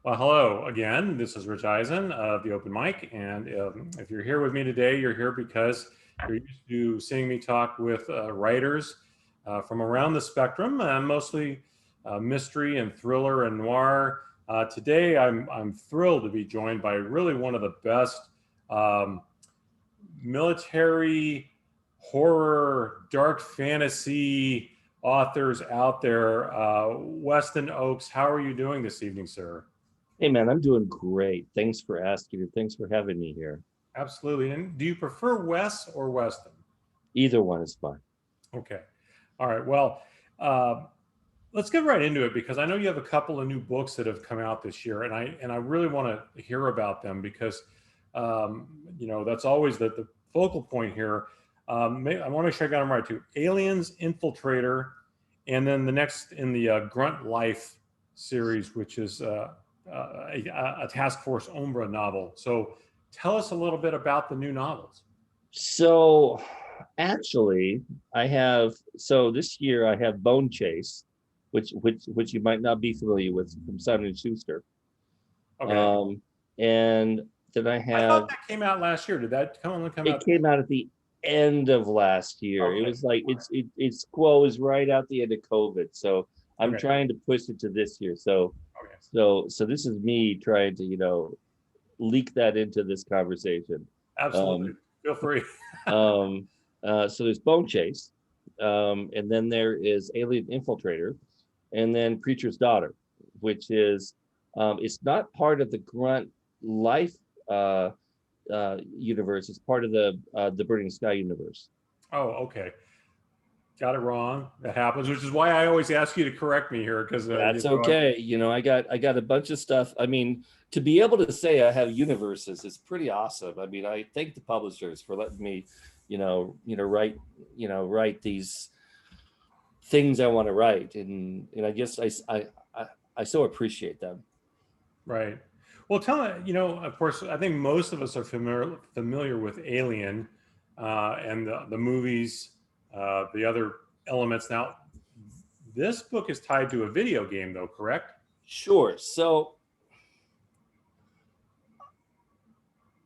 Well, hello again. This is Rich Eisen of the Open Mic, and if you're here with me today, you're here because you're used to seeing me talk with writers from around the spectrum, mostly mystery and thriller and noir. Today, I'm thrilled to be joined by really one of the best um, military horror, dark fantasy authors out there. Weston Ochse, how are you doing this evening, sir? Hey man, I'm doing great. Thanks for asking and thanks for having me here. Absolutely. And do you prefer Wes or Weston? Either one is fine. Okay. All right. Well, uh, let's get right into it because I know you have a couple of new books that have come out this year, and I really want to hear about them because that's always the focal point here. I want to make sure I got them right too. Aliens, Infiltrator, and then the next in the Grunt Life series, which is a Task Force Umbra novel. So tell us a little bit about the new novels. So actually, this year I have Bone Chase, which you might not be familiar with from Simon and Schuster. Okay. Um, and then I I thought have that came out last year. Did that only come it out? came out at the end of last year. It Okay. was like its quo was right out the end of COVID. So I'm Okay. trying to push it to this year. So Okay. so this is me trying to, leak that into this conversation. Absolutely. Um, Feel free. um, so there's Bone Chase, and then there is Alien Infiltrator, and then Preacher's Daughter, which is it's not part of the Grunt Life universe. It's part of the Burning Sky universe. Oh, okay. Got it wrong. That happens, which is why I always ask you to correct me here because That's okay. I got a bunch of stuff. I mean, to be able to say I have universes is pretty awesome. I mean, I thank the publishers for letting me, write these things I want to write, and I guess I so appreciate them. right. Well, tell me. Of course, I think most of us are familiar with Alien and the movies, the other elements. Now, this book is tied to a video game, though, correct? Sure. So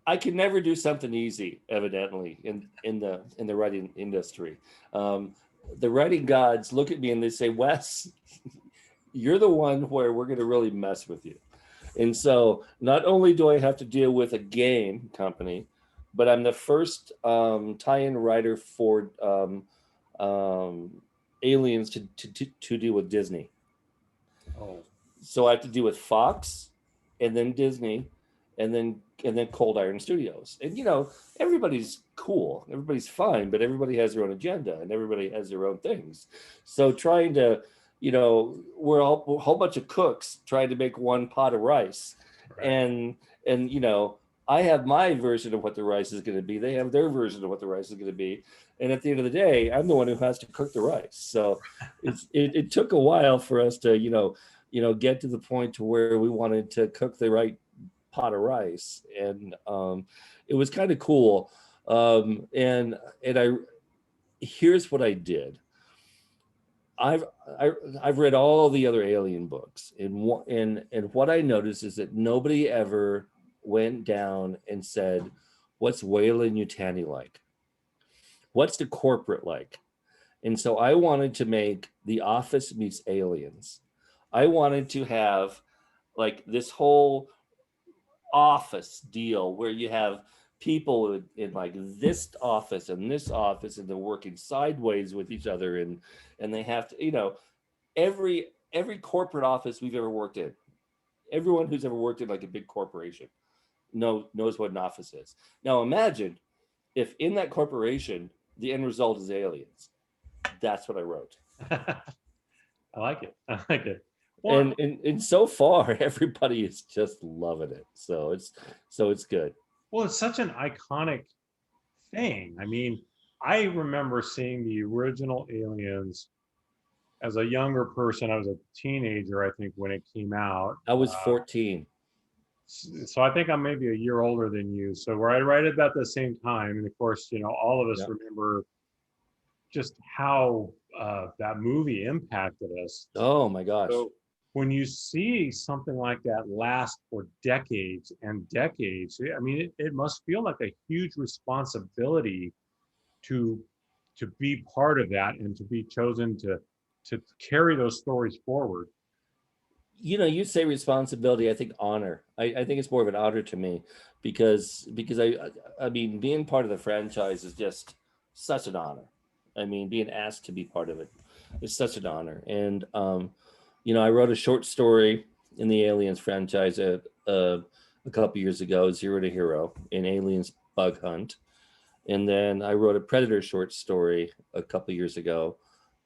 I can never do something easy, evidently, in the writing industry. Um, the writing gods look at me and they say, "Wes, you're the one where we're going to really mess with you." And so, not only do I have to deal with a game company, but I'm the first tie-in writer for Aliens to deal with Disney. Oh, So I have to deal with Fox, and then Disney, and then Cold Iron Studios. And everybody's cool, everybody's fine, but everybody has their own agenda and everybody has their own things. So trying to, we're all a whole bunch of cooks trying to make one pot of rice, right. and I have my version of what the rice is going to be. They have their version of what the rice is going to be. And at the end of the day, I'm the one who has to cook the rice. So it took a while for us to, get to the point to where we wanted to cook the right pot of rice, and it was kind of cool. And I here's what I did. I've I've read all the other Alien books, and what I noticed is that nobody ever went down and said, "What's Weyland Yutani like? What's the corporate like?" And so I wanted to make The Office meets Aliens. I wanted to have like this whole office deal where you have people in like this office and they're working sideways with each other, and they have to, every corporate office we've ever worked in, everyone who's ever worked in like a big corporation knows what an office is. Now imagine if in that corporation the end result is aliens. That's what I wrote. I like it. I like it. Well, And so far everybody is just loving it, so it's good. well, it's such an iconic thing. I mean, I remember seeing the original Aliens as a younger person. I was a teenager, I think, when it came out. I was 14. So I think I'm maybe a year older than you. So we're right about the same time. And of course, all of us Yeah. remember just how that movie impacted us. Oh my gosh. So when you see something like that last for decades and decades, I mean, it must feel like a huge responsibility to to be part of that and to be chosen to carry those stories forward. You say responsibility. I think honor. I think it's more of an honor to me because I mean, being part of the franchise is just such an honor. I mean, being asked to be part of it is such an honor. And I wrote a short story in the Aliens franchise a couple years ago, Zero to Hero, in Aliens Bug Hunt. And then I wrote a Predator short story a couple years ago.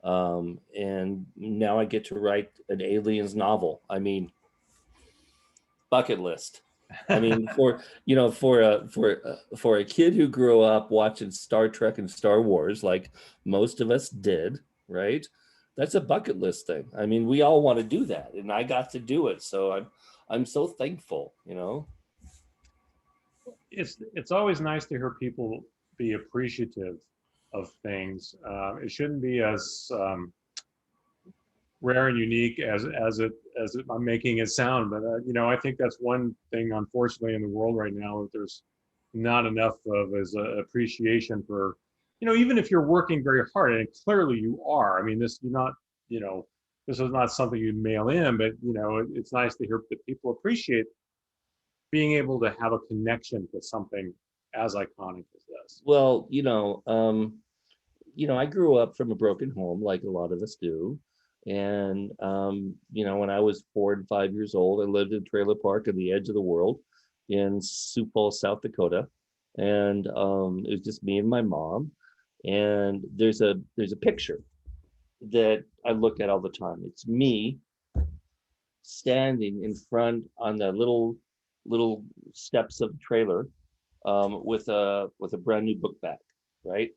And now I get to write an Aliens novel. I mean, bucket list. I mean, for a kid who grew up watching Star Trek and Star Wars, like most of us did, right? That's a bucket list thing. I mean, we all want to do that, and I got to do it. So I'm so thankful. It's always nice to hear people be appreciative of things. It shouldn't be as rare and unique I'm making it sound. But I think that's one thing, unfortunately, in the world right now that there's not enough of is appreciation for, even if you're working very hard, and clearly you are. I mean, this is not something you mail in, but it's nice to hear that people appreciate being able to have a connection to something as iconic as this. Well, I grew up from a broken home, like a lot of us do. And, when I was 4 and 5 years old, I lived in a trailer park on the edge of the world in Sioux Falls, South Dakota. And it was just me and my mom. And there's a picture that I look at all the time. It's me standing in front on the little steps of the trailer with a brand new book bag, right?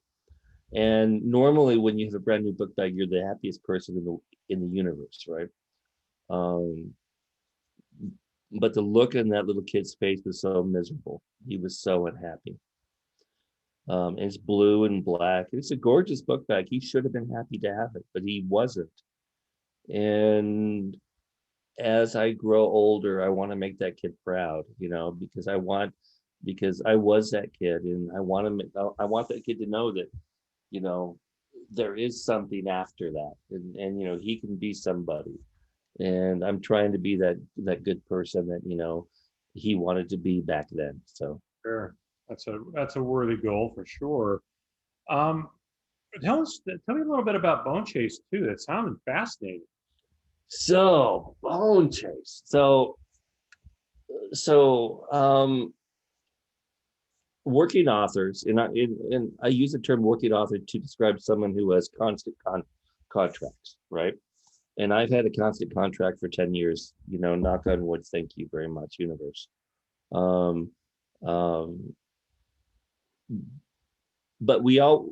And normally when you have a brand new book bag, you're the happiest person in the universe, right? But the look in that little kid's face was so miserable. He was so unhappy. And it's blue and black. It's a gorgeous book bag. He should have been happy to have it, but he wasn't. And as I grow older, I want to make that kid proud, because I was that kid, and I want that kid to know that, there is something after that, and he can be somebody. And I'm trying to be that good person that he wanted to be back then. So sure, that's a worthy goal for sure. Um, tell me a little bit about Bone Chase too. That sounded fascinating. So Bone Chase. So working authors, and I use the term working author to describe someone who has constant contracts, right? And I've had a constant contract for 10 years, knock on wood. Thank you very much, universe. But we all,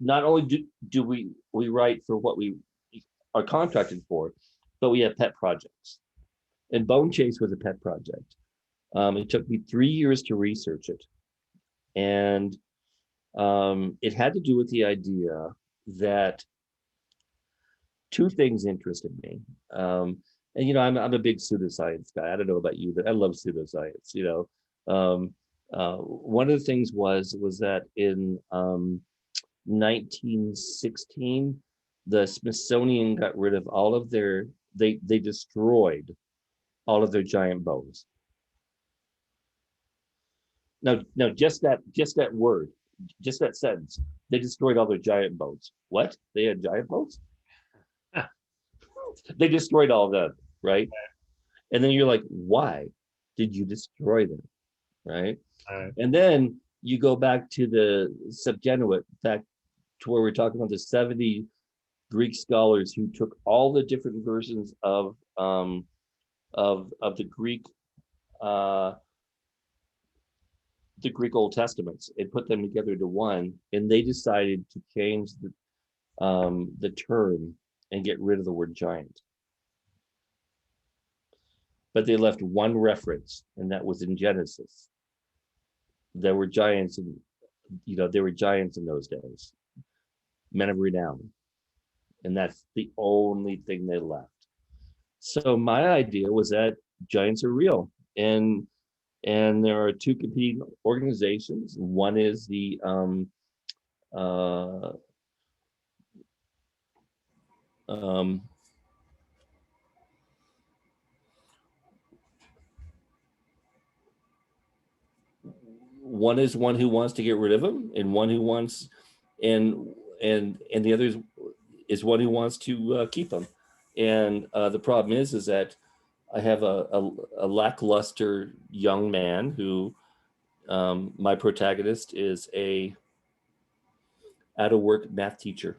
not only do we write for what we are contracted for, but we have pet projects. And Bone Chase was a pet project. It took me 3 years to research it. And it had to do with the idea that two things interested me. And I'm a big pseudoscience guy. I don't know about you, but I love pseudoscience. One of the things was that in 1916, the Smithsonian got rid of all of they destroyed all of their giant bones. Now, just that word, just that sentence, they destroyed all their giant bones. What? They had giant bones? They destroyed all of them, right? And then you're like, why did you destroy them, right? And then you go back to the Septuagint, back to where we're talking about the 70 Greek scholars who took all the different versions of the Greek Old Testaments and put them together to one, and they decided to change the term and get rid of the word giant. But they left one reference, and that was in Genesis. There were giants, and there were giants in those days, men of renown, and that's the only thing they left. So my idea was that giants are real, and there are two competing organizations. One is the uh, um, one is one who wants to get rid of them, and one who wants, and the other is one who wants to keep them. And the problem is that I have a lackluster young man who, my protagonist is a out of work math teacher.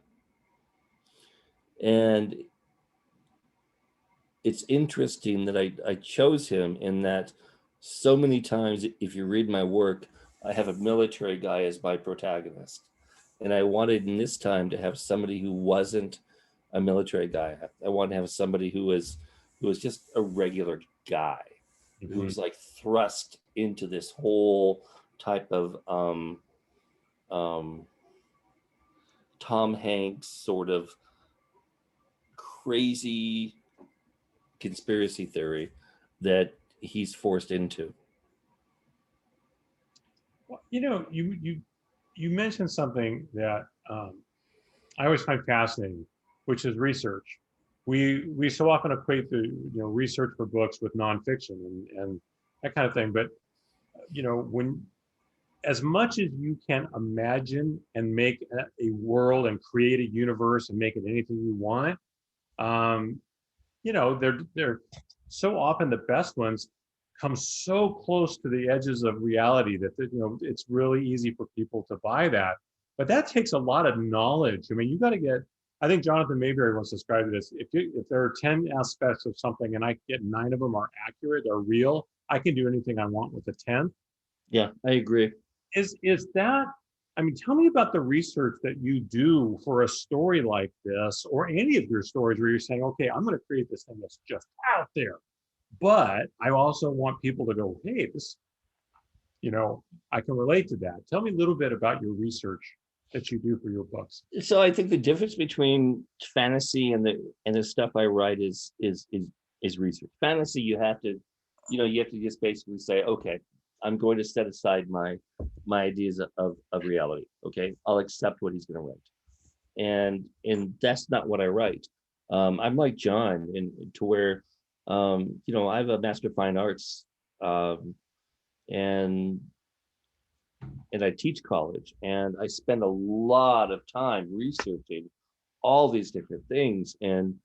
And it's interesting that I chose him in that so many times, if you read my work, I have a military guy as my protagonist. And I wanted in this time to have somebody who wasn't a military guy. I wanted to have somebody who was just a regular guy, who was like thrust into this whole type of Tom Hanks sort of crazy conspiracy theory that he's forced into. Well, you mentioned something that I always find fascinating, which is research. We so often equate the research for books with nonfiction and that kind of thing. But when as much as you can imagine and make a world and create a universe and make it anything you want, um, they're so often the best ones come so close to the edges of reality that it's really easy for people to buy that. But that takes a lot of knowledge. I mean, you got to get. I think Jonathan Mayberry once described it as if there are 10 aspects of something and I get 9 of them are accurate, are real, I can do anything I want with the 10th. Yeah, I agree. Is that? I mean, tell me about the research that you do for a story like this, or any of your stories where you're saying, okay, I'm going to create this thing that's just out there, but I also want people to go, hey, this, I can relate to that. Tell me a little bit about your research that you do for your books. So I think the difference between fantasy and the stuff I write is research. Fantasy, you have to just basically say, okay, I'm going to set aside my ideas of reality. Okay, I'll accept what he's going to write, and that's not what I write. I'm like John, to where I have a Master of Fine Arts, and I teach college, and I spend a lot of time researching all these different things. And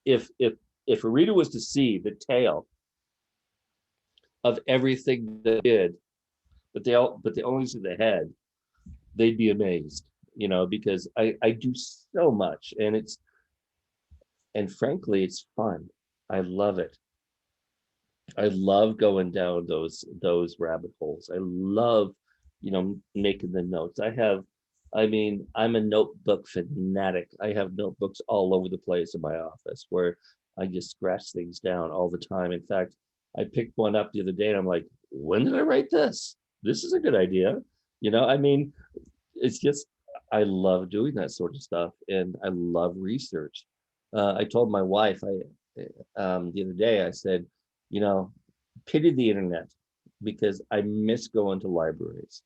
if a reader was to see the tale of everything they did, but they only see the head, they'd be amazed, because I do so much, and frankly, it's fun. I love it. I love going down those rabbit holes. I love, making the notes. I'm a notebook fanatic. I have notebooks all over the place in my office where I just scratch things down all the time. In fact, I picked one up the other day and I'm like, when did I write this? This is a good idea. It's just, I love doing that sort of stuff, and I love research. I told my wife, the other day, I said, pity the internet, because I miss going to libraries.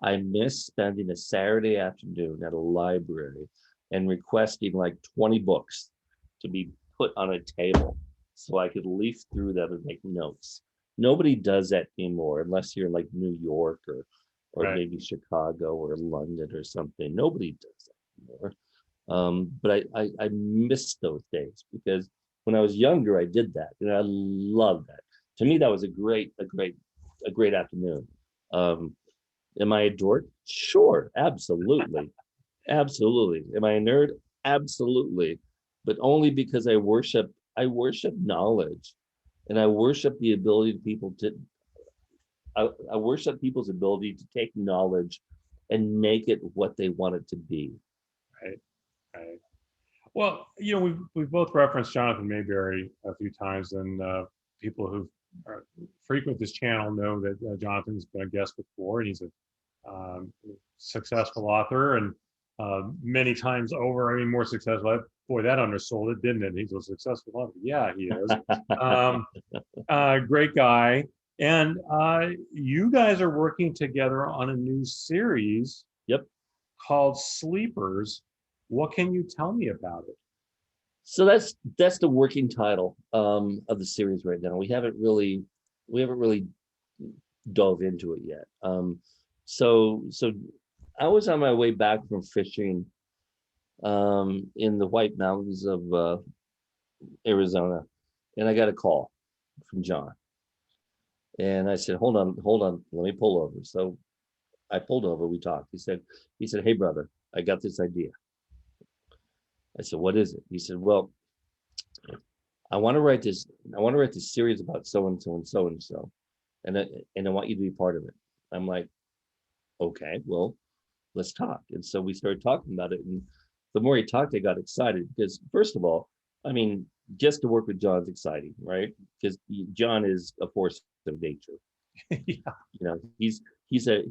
I miss spending a Saturday afternoon at a library and requesting like 20 books to be put on a table so I could leaf through them and make notes. Nobody does that anymore unless you're like New York or Right. maybe Chicago or London or something. Nobody does that anymore. But I miss those days, because when I was younger, I did that, and I loved that. To me, that was a great afternoon. Am I a dork? Sure, absolutely, absolutely. Am I a nerd? Absolutely, but only because I worship knowledge, and I worship the ability of people to. I worship people's ability to take knowledge and make it what they want it to be. Right. Right. Well, we've both referenced Jonathan Mayberry a few times, and people who frequent this channel know that Jonathan's been a guest before, and he's a successful author, and many times over. I mean, more successful. Boy, that undersold it, didn't it? He's a successful author. Yeah, he is. Great guy. And you guys are working together on a new series Yep. called Sleepers. What can you tell me about it? So that's the working title of the series right now. We haven't really dove into it yet. So I was on my way back from fishing in the White Mountains of Arizona, and I got a call from John. And I said, hold on, let me pull over. So I pulled over, we talked. He said, hey brother, I got this idea. I said, what is it? He said, well, I want to write this series about so and so and so and so. And I want you to be part of it. I'm like, okay, well, let's talk. And so we started talking about it. And the more he talked, I got excited because, first of all, I mean, just to work with John's exciting, right? Because John is a force of nature. Yeah. You know, he's a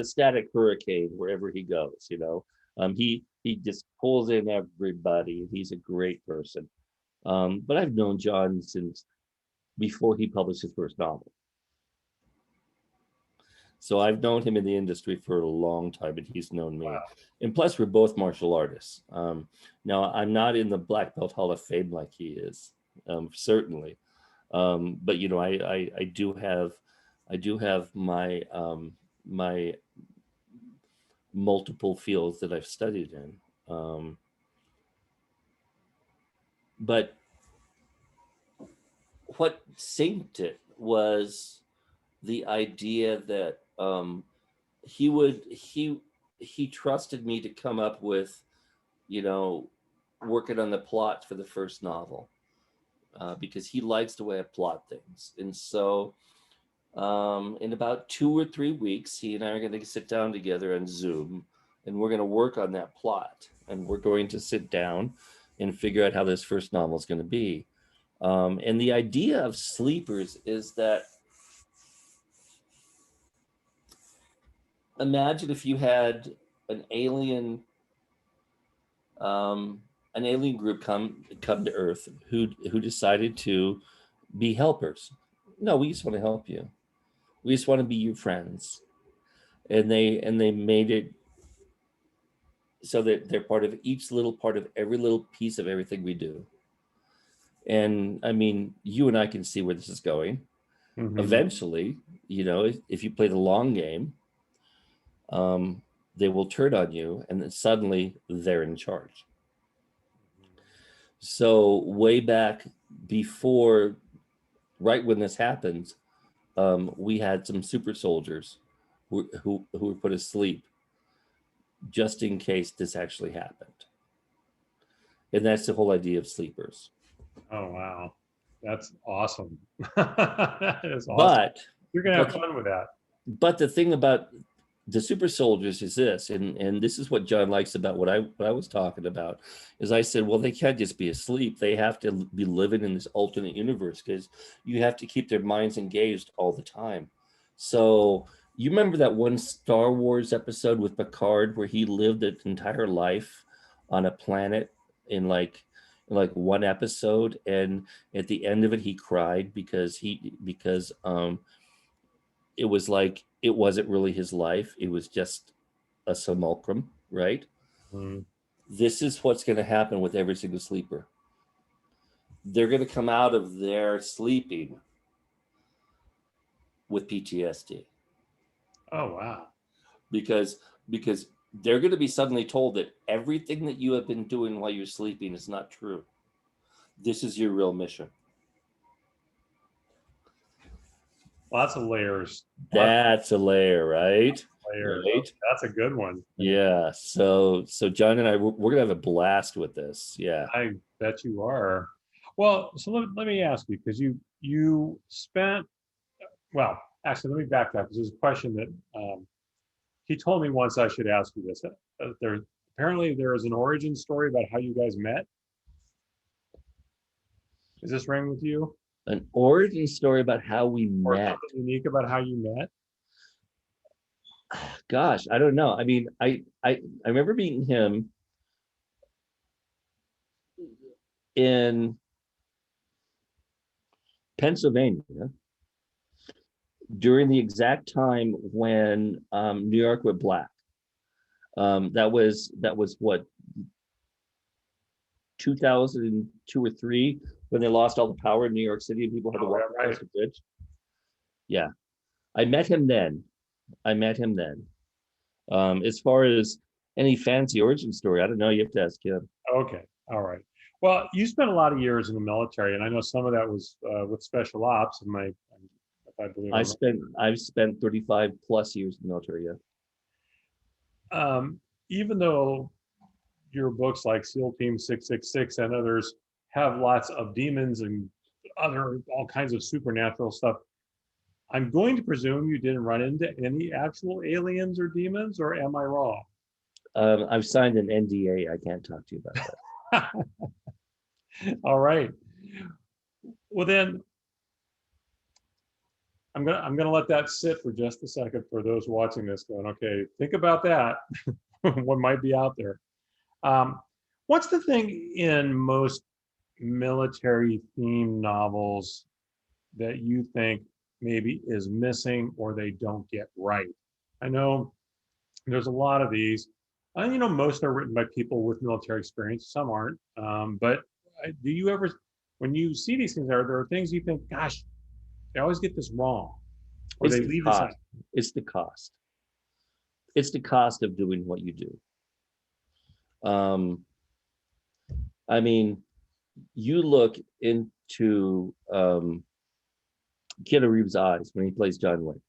static hurricane wherever he goes. You know, he just pulls in everybody. He's a great person. But I've known John since before he published his first novel. So I've known him in the industry for a long time, and he's known me. Wow. And plus, we're both martial artists. Now, I'm not in the Black Belt Hall of Fame like he is, certainly. But you know, I do have my my multiple fields that I've studied in. But what synced it was the idea that he trusted me to come up with, you know, working on the plot for the first novel, because he likes the way I plot things. And so in about 2 or 3 weeks, he and I are going to sit down together on Zoom, and we're going to work on that plot, and we're going to sit down and figure out how this first novel is going to be. And the idea of Sleepers is that, imagine if you had an alien group come to Earth who decided to be helpers. No, we just want to help you. We just want to be your friends. And they made it so that they're part of each little part of every little piece of everything we do. And I mean, you and I can see where this is going. Mm-hmm. Eventually, you know, if you play the long game, they will turn on you, and then suddenly they're in charge. So way back before, right when this happened, we had some super soldiers who were put asleep just in case this actually happened. And that's the whole idea of Sleepers. Oh, wow. That's awesome. That is awesome. But you're going to have fun with that. But the thing about the super soldiers is this, and this is what John likes about what I was talking about, is I said, well, they can't just be asleep. They have to be living in this alternate universe, because you have to keep their minds engaged all the time. So you remember that one Star Wars episode with Picard where he lived an entire life on a planet in like one episode, and at the end of it he cried because it was like it wasn't really his life. It was just a simulacrum, right? Mm. This is what's going to happen with every single sleeper. They're going to come out of their sleeping with PTSD. Oh, wow. Because they're going to be suddenly told that everything that you have been doing while you're sleeping is not true. This is your real mission. Lots of layers. That's a layer, right? Layers. Right? That's a good one. Yeah. So John and I, we're gonna have a blast with this. Yeah. I bet you are. Well, so let me ask you, because you spent, well, actually, let me back up, because there's a question that he told me once I should ask you this. Apparently there is an origin story about how you guys met. Is this ring with you? An origin story about how we met. Or something unique about how you met? Gosh, I don't know. I mean, I remember meeting him in Pennsylvania during the exact time when New York went black. That was what, 2002 or 3, when they lost all the power in New York City and people had to walk across the bridge. Yeah, I met him then. As far as any fancy origin story, I don't know. You have to ask him. Okay, all right. Well, you spent a lot of years in the military, and I know some of that was with special ops. If I believe I've spent 35 plus years in the military. Yeah. Even though your books like SEAL Team 666 and others have lots of demons and all kinds of supernatural stuff, I'm going to presume you didn't run into any actual aliens or demons, or am I wrong? I've signed an NDA. I can't talk to you about that. All right. Well, then I'm gonna let that sit for just a second for those watching this, going, okay, think about that. What might be out there? What's the thing in most military themed novels that you think maybe is missing or they don't get right? I know there's a lot of these. Most are written by people with military experience. Some aren't. But do you ever, when you see these things, there are things you think, gosh, they always get this wrong, or they leave this out? It's the cost. It's the cost of doing what you do. I mean, you look into Keanu Reeves' eyes when he plays John Wayne,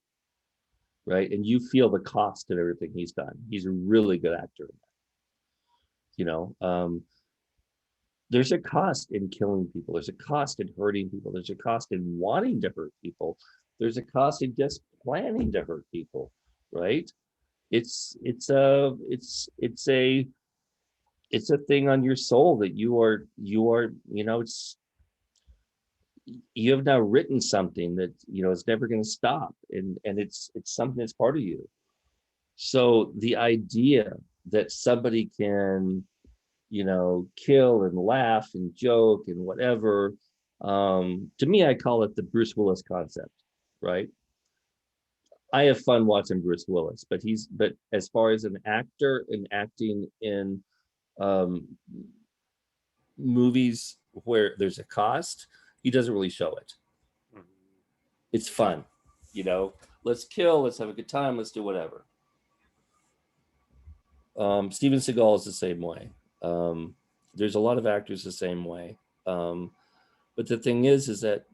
right? And you feel the cost of everything he's done. He's a really good actor. There's a cost in killing people. There's a cost in hurting people. There's a cost in wanting to hurt people. There's a cost in just planning to hurt people, right? It's a thing on your soul that you have now written something that is never going to stop, and it's something that's part of you. So the idea that somebody can kill and laugh and joke and whatever, to me, I call it the Bruce Willis concept, right? I have fun watching Bruce Willis, but as far as an actor and acting in movies where there's a cost, he doesn't really show it. It's fun, let's kill, let's have a good time, let's do whatever. Steven Seagal is the same way. There's a lot of actors the same way. But the thing is that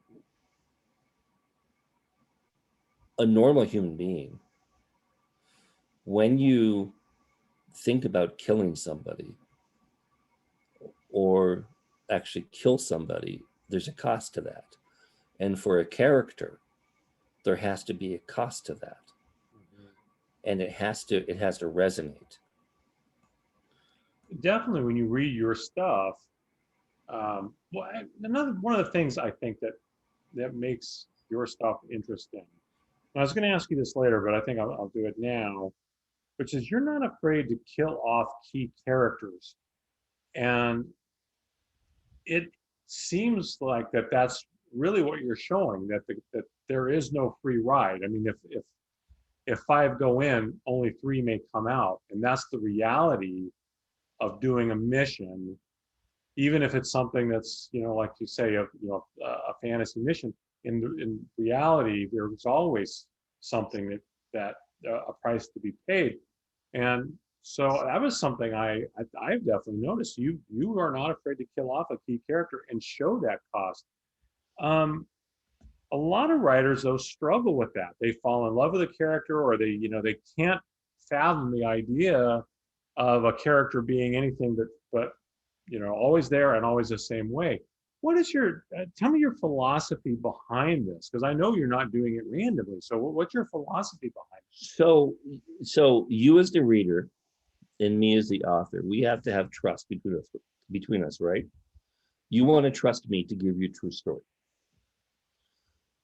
a normal human being, when you think about killing somebody or actually kill somebody, there's a cost to that. And for a character, there has to be a cost to that. And it has to resonate. Definitely, when you read your stuff, one of the things I think that makes your stuff interesting, and I was going to ask you this later, but I think I'll do it now, which is you're not afraid to kill off key characters. And it seems like that's really what you're showing, that there is no free ride. I mean, if 5 go in, only 3 may come out, and that's the reality of doing a mission, even if it's something that's like you say, a fantasy mission. In reality, there's always something that a price to be paid. And so that was something I've definitely noticed. You are not afraid to kill off a key character and show that cost. A lot of writers, though, struggle with that. They fall in love with a character, or they can't fathom the idea of a character being anything but always there and always the same way. What is tell me your philosophy behind this? Because I know you're not doing it randomly. So what's your philosophy behind it? So you as the reader and me as the author, we have to have trust between us, right? You want to trust me to give you a true story.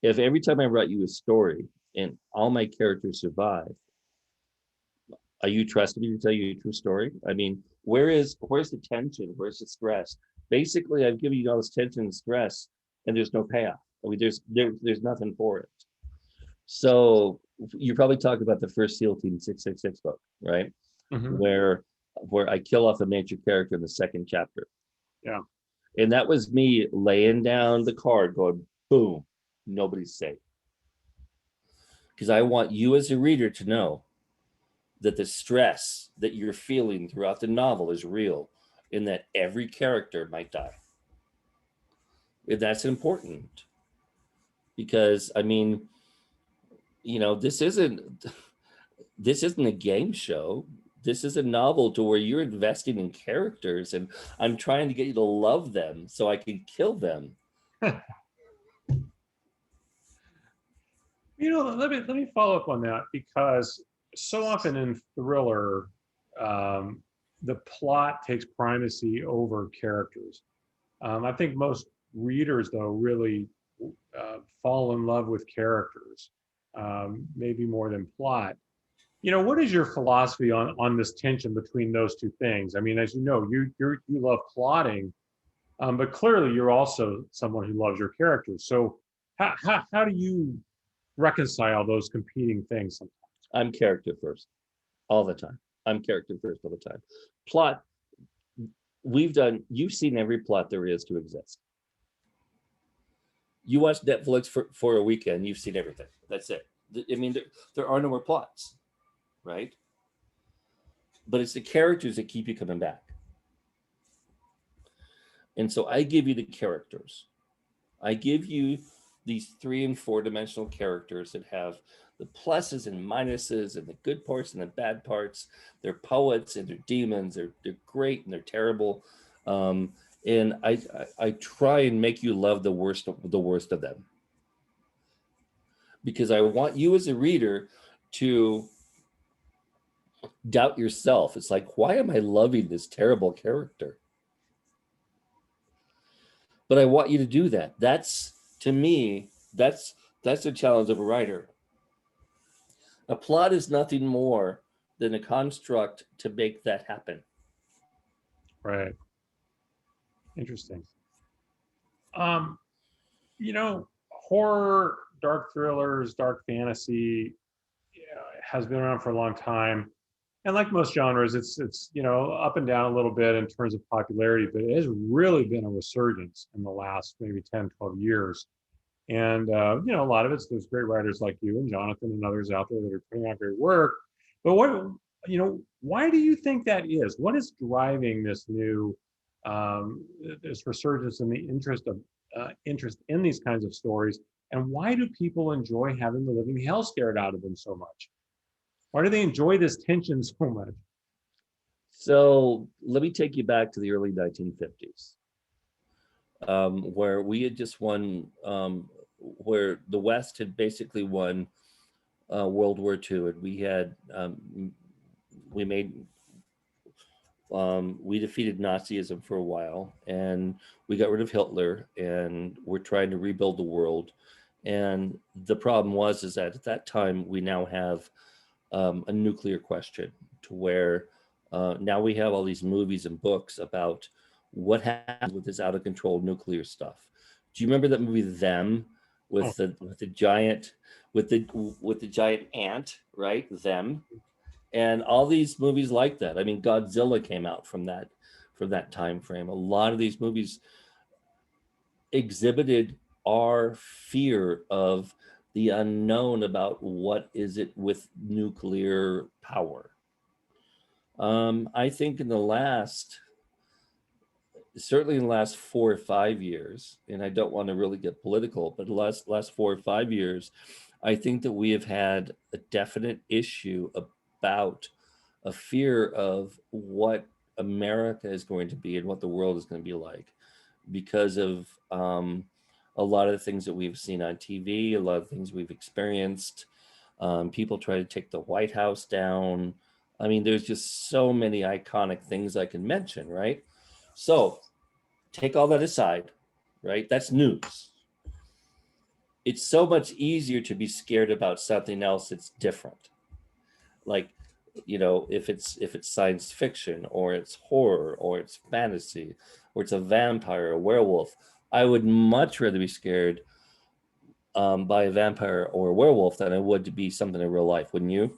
If every time I write you a story and all my characters survive, are you trusting me to tell you a true story? I mean, where's the tension? Where's the stress? Basically, I've given you all this tension and stress, and there's no payoff. I mean, there's nothing for it. So you probably talked about the first SEAL Team 666 book, right? Mm-hmm. Where I kill off a major character in the second chapter. Yeah. And that was me laying down the card going, boom, nobody's safe. Because I want you as a reader to know that the stress that you're feeling throughout the novel is real and that every character might die. And that's important. Because, I mean, you know, this isn't a game show. This is a novel to where you're investing in characters, and I'm trying to get you to love them so I can kill them. You know, let me follow up on that, because so often in thriller, the plot takes primacy over characters. I think most readers, though, really fall in love with characters, maybe more than plot. You know, what is your philosophy on this tension between those two things? I mean, as you know, you love plotting, but clearly you're also someone who loves your characters. So how do you reconcile those competing things sometimes? I'm character first all the time. I'm character first all the time. Plot, you've seen every plot there is to exist. You watch Netflix for a weekend, you've seen everything. That's it. I mean, there are no more plots, right? But it's the characters that keep you coming back. And so I give you the characters. I give you these 3 and 4 dimensional characters that have the pluses and minuses and the good parts and the bad parts. They're poets and they're demons. They're great and they're terrible. And I try and make you love the worst of them, because I want you as a reader to doubt yourself. It's like, why am I loving this terrible character? But I want you to do that. That's, to me, that's the challenge of a writer. A plot is nothing more than a construct to make that happen. Right. Interesting. You know, horror, dark thrillers, dark fantasy, has been around for a long time. And like most genres, it's up and down a little bit in terms of popularity, but it has really been a resurgence in the last maybe 10, 12 years. And a lot of it's those great writers like you and Jonathan and others out there that are putting out great work. But why do you think that is? What is driving this new this resurgence in the interest in these kinds of stories? And why do people enjoy having the living hell scared out of them so much? Why do they enjoy this tension so much? So let me take you back to the early 1950s, where we had just won, where the West had basically won World War II, and we defeated Nazism for a while, and we got rid of Hitler, and we're trying to rebuild the world. And the problem is that at that time we now have a nuclear question, to where now we have all these movies and books about what happens with this out of control nuclear stuff. Do you remember that movie Them, with the giant ant, right? Them. And all these movies like that. I mean, Godzilla came out from that time frame. A lot of these movies exhibited our fear of the unknown about what is it with nuclear power. I think certainly in the last 4 or 5 years, and I don't want to really get political, but the last 4 or 5 years, I think that we have had a definite issue about a fear of what America is going to be and what the world is going to be like, because of a lot of the things that we've seen on TV, a lot of things we've experienced. People try to take the White House down. I mean, there's just so many iconic things I can mention, right? So take all that aside, right? That's news. It's so much easier to be scared about something else that's different. Like if it's science fiction, or it's horror, or it's fantasy, or it's a vampire, a werewolf, I would much rather be scared by a vampire or a werewolf than I would to be something in real life. Wouldn't you?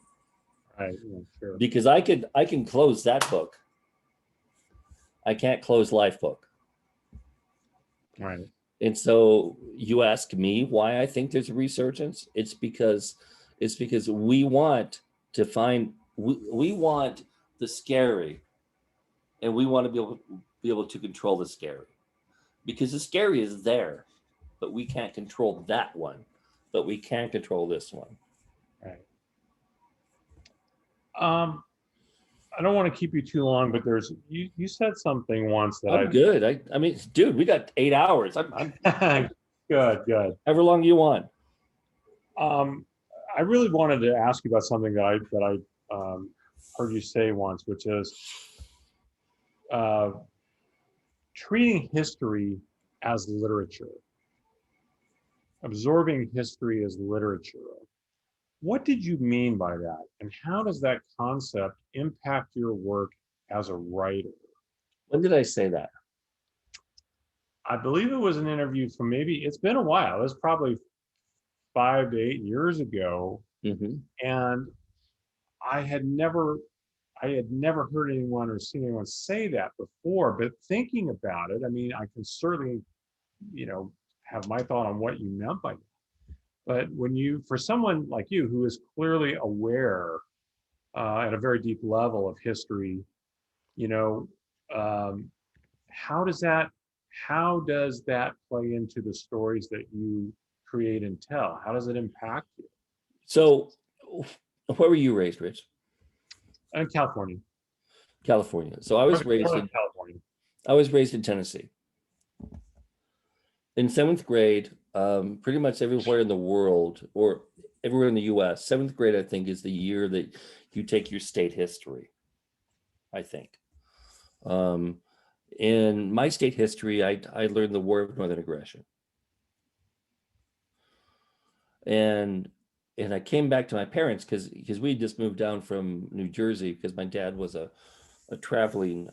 Right. Yeah, sure. Because I can close that book. I can't close Life book. Right. And so you ask me why I think there's a resurgence. It's because we want to find we want the scary, and we want to be able to control the scary, because the scary is there, but we can't control that one, but we can control this one. Right. I don't want to keep you too long, but you said something once that I'm good. I mean, dude, we got 8 hours. I'm good. however long you want. I really wanted to ask you about something that I heard you say once, which is uh, treating history as literature, absorbing history as literature. What did you mean by that? And how does that concept impact your work as a writer? When did I say that? I believe it was an interview from it's been a while. It was probably 5 to 8 years ago. Mm-hmm. And I had never heard anyone or seen anyone say that before, but thinking about it, I mean, I can certainly, have my thought on what you meant by that. But for someone like you who is clearly aware at a very deep level of history, you know, um, how does that play into the stories that you create and tell? How does it impact you? So, where were you raised, Rich? In California. California. So I was raised in California. I was raised in Tennessee. In 7th grade, pretty much everywhere in the world, or everywhere in the U.S., 7th grade, I think, is the year that you take your state history, I think. In my state history, I learned the War of Northern Aggression. And I came back to my parents because we just moved down from New Jersey, because my dad was a traveling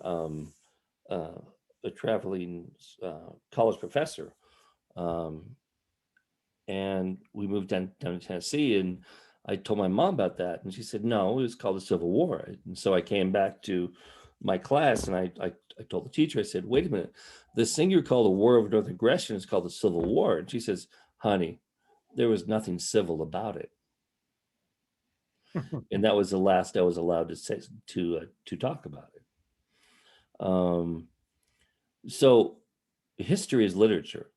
college professor, and we moved down to Tennessee. And I told my mom about that, and she said no, it was called the Civil War. And so I came back to my class, and I told the teacher, I said, wait a minute, this thing you call the War of Northern Aggression is called the Civil War. And she says, honey, there was nothing civil about it. And that was the last I was allowed to say to talk about it. So history is literature.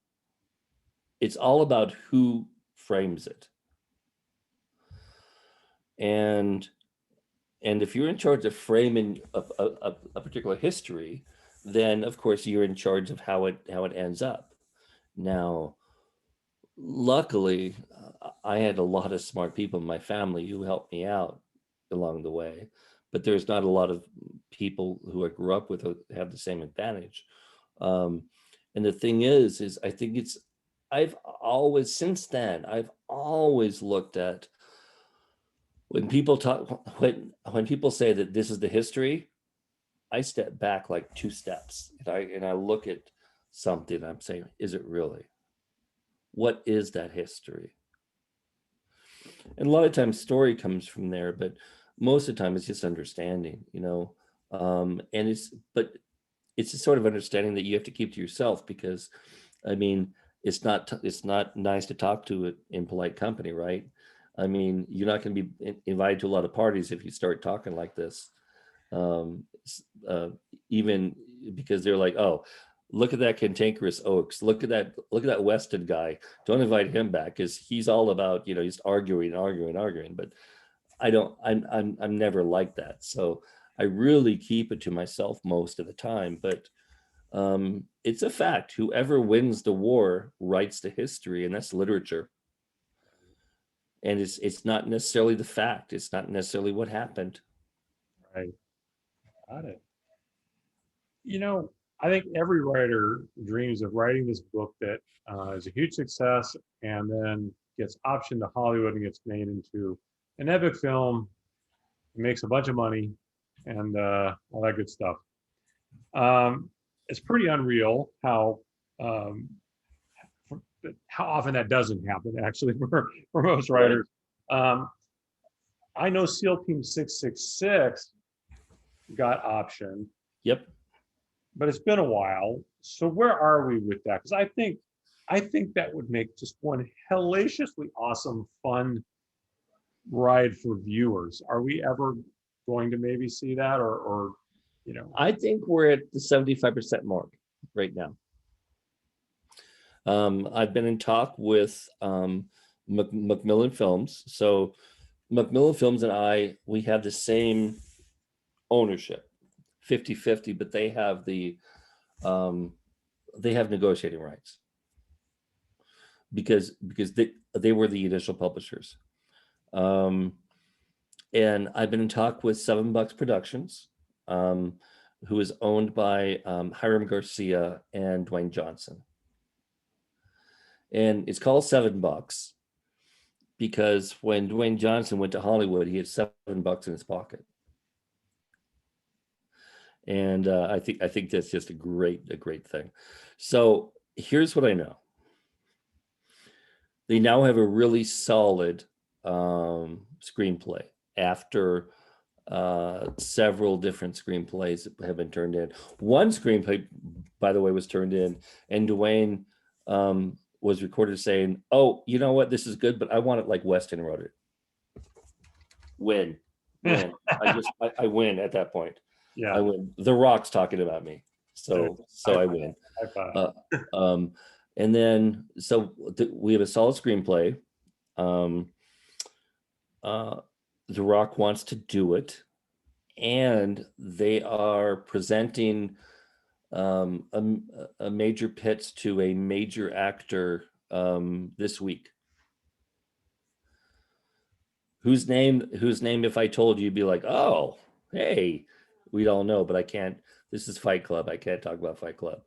It's all about who frames it. And if you're in charge of framing a particular history, then of course you're in charge of how it ends up. Now, luckily, I had a lot of smart people in my family who helped me out along the way, but there's not a lot of people who I grew up with who have the same advantage. And the thing is I think I've always looked at, when people when people say that this is the history, I step back like 2 steps, and I look at something, and I'm saying, is it really? What is that history? And a lot of times story comes from there, but most of the time it's just understanding, and it's a sort of understanding that you have to keep to yourself, because I mean, it's not nice to talk to it in polite company, right? I mean, you're not going to be invited to a lot of parties if you start talking like this, even because they're like, oh, look at that cantankerous Ochse. Look at that Weston guy. Don't invite him back, because he's all about, he's arguing. But I'm never like that. So I really keep it to myself most of the time. But it's a fact. Whoever wins the war writes the history, and that's literature. And it's not necessarily the fact. It's not necessarily what happened. Right. Got it. I think every writer dreams of writing this book that is a huge success, and then gets optioned to Hollywood and gets made into an epic film, He makes a bunch of money and all that good stuff. It's pretty unreal um, how often that doesn't happen, actually, for most writers. Um, I know SEAL Team 666 got optioned, Yep. but it's been a while. So where are we with that? Because I think that would make just one hellaciously awesome, fun ride for viewers. Are we ever going to maybe see that, or you know? I think we're at the 75% mark right now. I've been in talk with Macmillan Films. So Macmillan Films and we have the same ownership, 50-50, but they have negotiating rights because they were the initial publishers. And I've been in talk with Seven Bucks Productions, who is owned by Hiram Garcia and Dwayne Johnson. And it's called $7 because when Dwayne Johnson went to Hollywood, he had $7 in his pocket. And I think that's just a great thing. So here's what I know. They now have a really solid screenplay after several different screenplays have been turned in. One screenplay, by the way, was turned in, and Dwayne was recorded saying, "Oh, you know what? This is good, but I want it like Weston wrote it." Win. I win at that point. Yeah, I win. The Rock's talking about me, so I win. And then we have a solid screenplay. The Rock wants to do it, and they are presenting a major pitch to a major actor this week. Whose name if I told you, you'd be like, oh, hey, we all know, but I can't. This is Fight Club. I can't talk about Fight Club.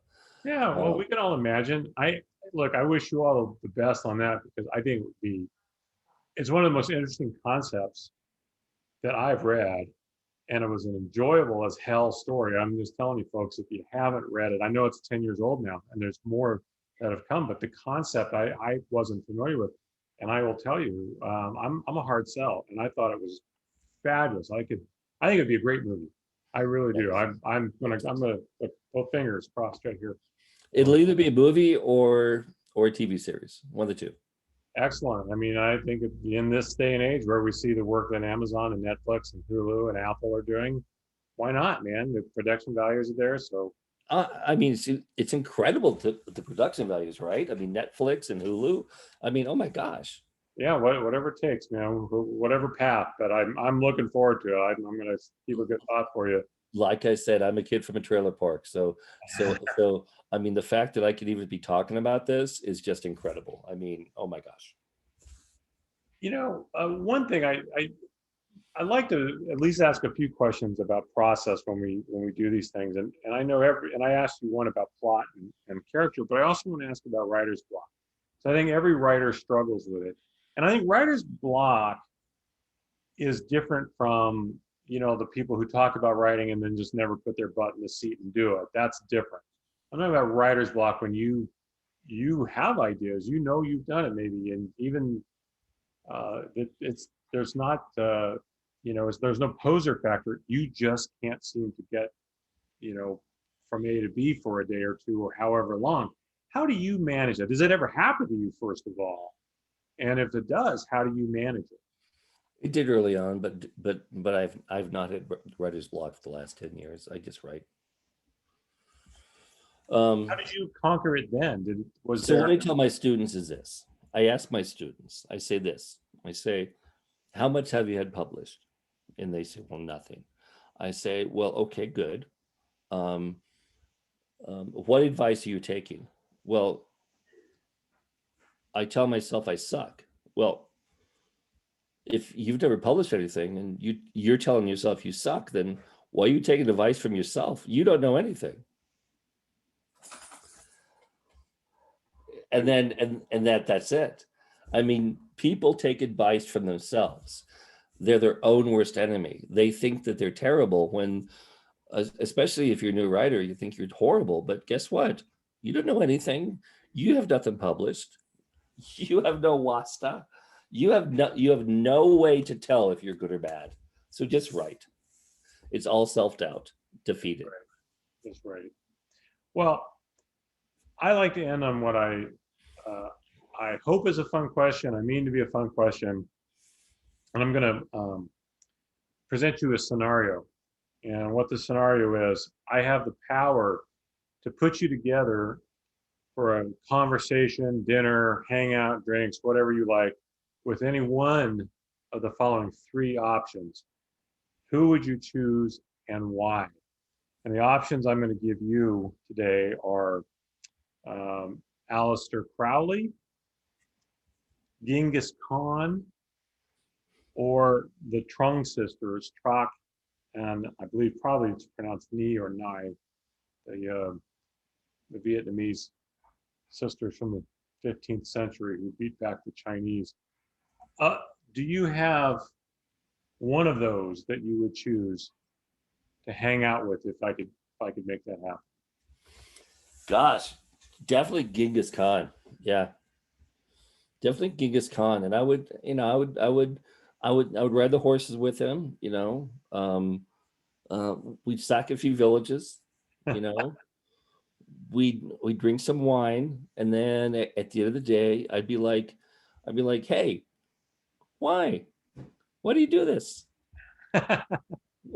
Yeah, well, we can all imagine. I wish you all the best on that, because I think it's one of the most interesting concepts that I've read, and it was an enjoyable as hell story. I'm just telling you, folks, if you haven't read it, I know it's 10 years old now, and there's more that have come, but the concept I wasn't familiar with, and I will tell you, I'm a hard sell, and I thought it was fabulous. I think it'd be a great movie. I really do. I'm gonna put fingers crossed right here. It'll either be a movie or a TV series, one of the two. Excellent. I mean, I think in this day and age where we see the work that Amazon and Netflix and Hulu and Apple are doing, why not, man? The production values are there. So, I mean, it's incredible the production values, right? I mean, Netflix and Hulu. I mean, oh my gosh. Yeah, whatever it takes, man. Whatever path. But I'm looking forward to it. I'm going to keep a good thought for you. Like I said, I'm a kid from a trailer park, so I mean, the fact that I could even be talking about this is just incredible. I mean, oh my gosh. You know, one thing I like to at least ask a few questions about process when we do these things, and I know I asked you one about plot and character, but I also want to ask about writer's block. So I think every writer struggles with it, and I think writer's block is different from the people who talk about writing and then just never put their butt in the seat and do it. That's different. I'm talking about writer's block when you have ideas, you've done it maybe, and even there's not there's no poser factor. You just can't seem to get from A to B for a day or two or however long. How do you manage that? Does it ever happen to you, first of all? And if it does, how do you manage it? It did early on, but I've not had writer's block for the last 10 years. I just write. How did you conquer it then? What I tell my students is this. I ask my students, I say this. I say, how much have you had published? And they say, well, nothing. I say, well, okay, good. What advice are you taking? Well, I tell myself I suck. Well, if you've never published anything and you're telling yourself you suck, then why are you taking advice from yourself? You don't know anything. And then that's it. I mean, people take advice from themselves. they're their own worst enemy. They think that they're terrible when, especially if you're a new writer, you think you're horrible. But guess what? You don't know anything. You have nothing published. You have no wasta. You have no way to tell if you're good or bad. So just write. It's all self-doubt defeated. Right. That's right. Well, I like to end on what I hope is a fun question. I mean to be a fun question, and I'm going to present you a scenario. And what the scenario is, I have the power to put you together for a conversation, dinner, hangout, drinks, whatever you like, with any one of the following three options. Who would you choose and why? And the options I'm going to give you today are Aleister Crowley, Genghis Khan, or the Trung sisters, Troc, and I believe probably it's pronounced Ni or Nai, the Vietnamese sisters from the 15th century who beat back the Chinese. Do you have one of those that you would choose to hang out with if I could make that happen? Gosh, definitely Genghis Khan. Yeah, definitely Genghis Khan. And I would ride the horses with him. We'd sack a few villages. We'd drink some wine, and then at the end of the day, I'd be like, hey, why do you do this? I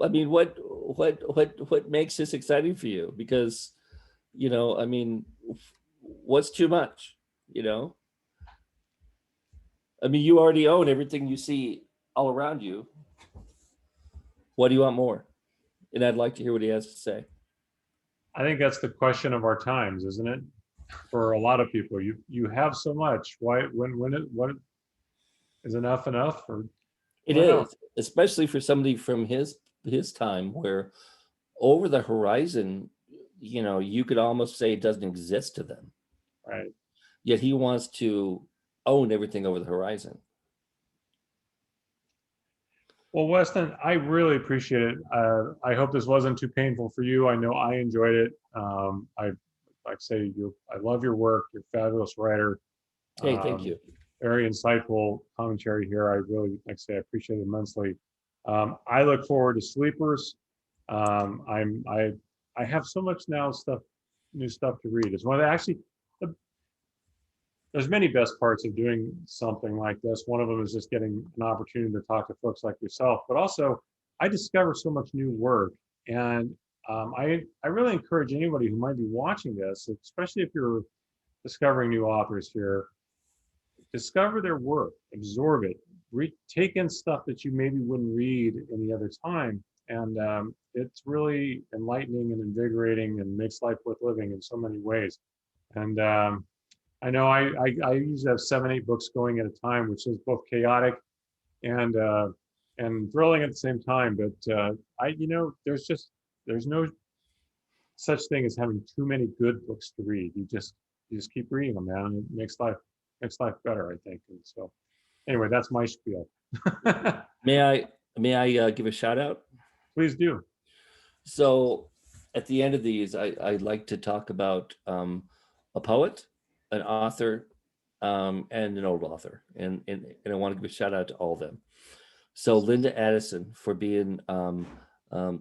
mean, what makes this exciting for you? Because, I mean, what's too much? I mean, you already own everything you see all around you. What do you want more? And I'd like to hear what he has to say. I think that's the question of our times, isn't it? For a lot of people, you have so much. Why, what is enough? Or it is, especially for somebody from his time, where over the horizon, you could almost say it doesn't exist to them. Right. Yet he wants to own everything over the horizon. Well, Weston, I really appreciate it. I hope this wasn't too painful for you. I know I enjoyed it. I love your work. You're a fabulous writer. Hey, thank you. Very insightful commentary here. I really, like I say, I appreciate it immensely. I look forward to Sleepers. I have so much new stuff to read. It's one of there's many best parts of doing something like this. One of them is just getting an opportunity to talk to folks like yourself, but also I discover so much new work. And I really encourage anybody who might be watching this, especially if you're discovering new authors here, discover their work, absorb it, take in stuff that you maybe wouldn't read any other time. And it's really enlightening and invigorating and makes life worth living in so many ways. And I know I usually have 7-8 books going at a time, which is both chaotic and thrilling at the same time. But there's no such thing as having too many good books to read. You just keep reading them, man. It makes life better, I think. And so, anyway, that's my spiel. May I give a shout out? Please do. So, at the end of these, I'd like to talk about a poet, an author, and an old author, and I want to give a shout out to all of them. So Linda Addison, for being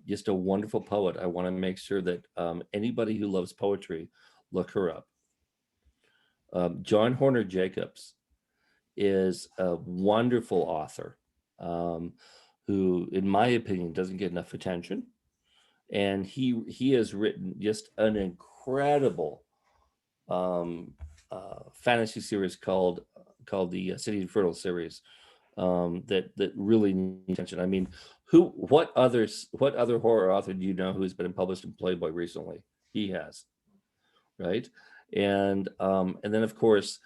just a wonderful poet. I want to make sure that anybody who loves poetry, look her up. John Horner Jacobs is a wonderful author who, in my opinion, doesn't get enough attention, and he has written just an incredible fantasy series called the City Infernal series that really needs attention. I mean, what other horror author do you know who's been published in Playboy recently? He has, right? And then of course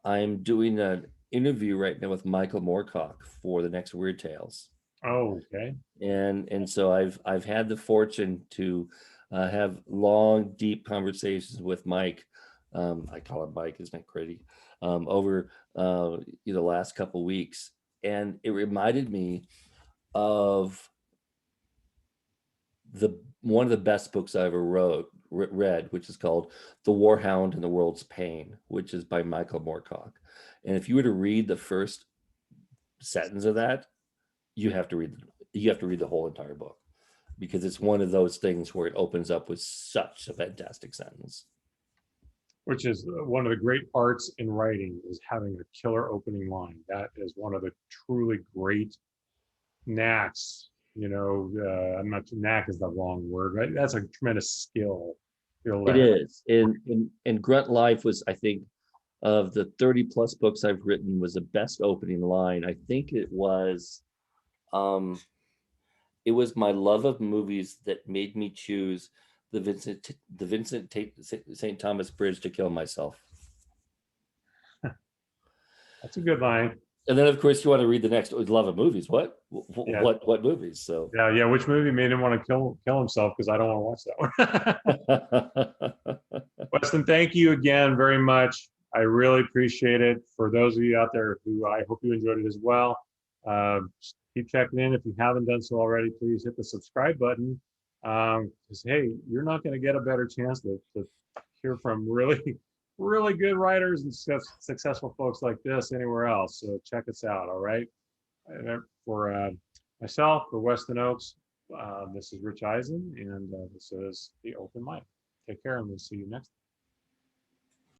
I'm doing an interview right now with Michael Moorcock for the next Weird Tales. Oh, okay. And so I've had the fortune to have long, deep conversations with Mike. I call him Mike, isn't that crazy? Over the last couple of weeks, and it reminded me of the one of the best books I ever read, which is called The Warhound and the World's Pain, which is by Michael Moorcock. And if you were to read the first sentence of that, you have to read the whole entire book, because it's one of those things where it opens up with such a fantastic sentence. Which is one of the great parts in writing, is having a killer opening line. That is one of the truly great knacks. I'm not, knack is the wrong word, right? That's a tremendous skill. It is. And Grunt Life was, I think, of the 30 plus books I've written, was the best opening line. I think it was my love of movies that made me choose the Vincent St. Thomas Bridge to kill myself. That's a good line. And then, of course, you want to read the next love of movies. What movies? So yeah. Which movie made him want to kill himself? Because I don't want to watch that one. Weston, thank you again very much. I really appreciate it. For those of you out there who, I hope you enjoyed it as well. Keep checking in. If you haven't done so already, please hit the subscribe button. Because hey, you're not going to get a better chance to hear from really, really good writers and successful folks like this anywhere else. So check us out. All right. And for myself, for Weston Ochse, this is Rich Ehisen, and this is The Open Mic. Take care, and we'll see you next time.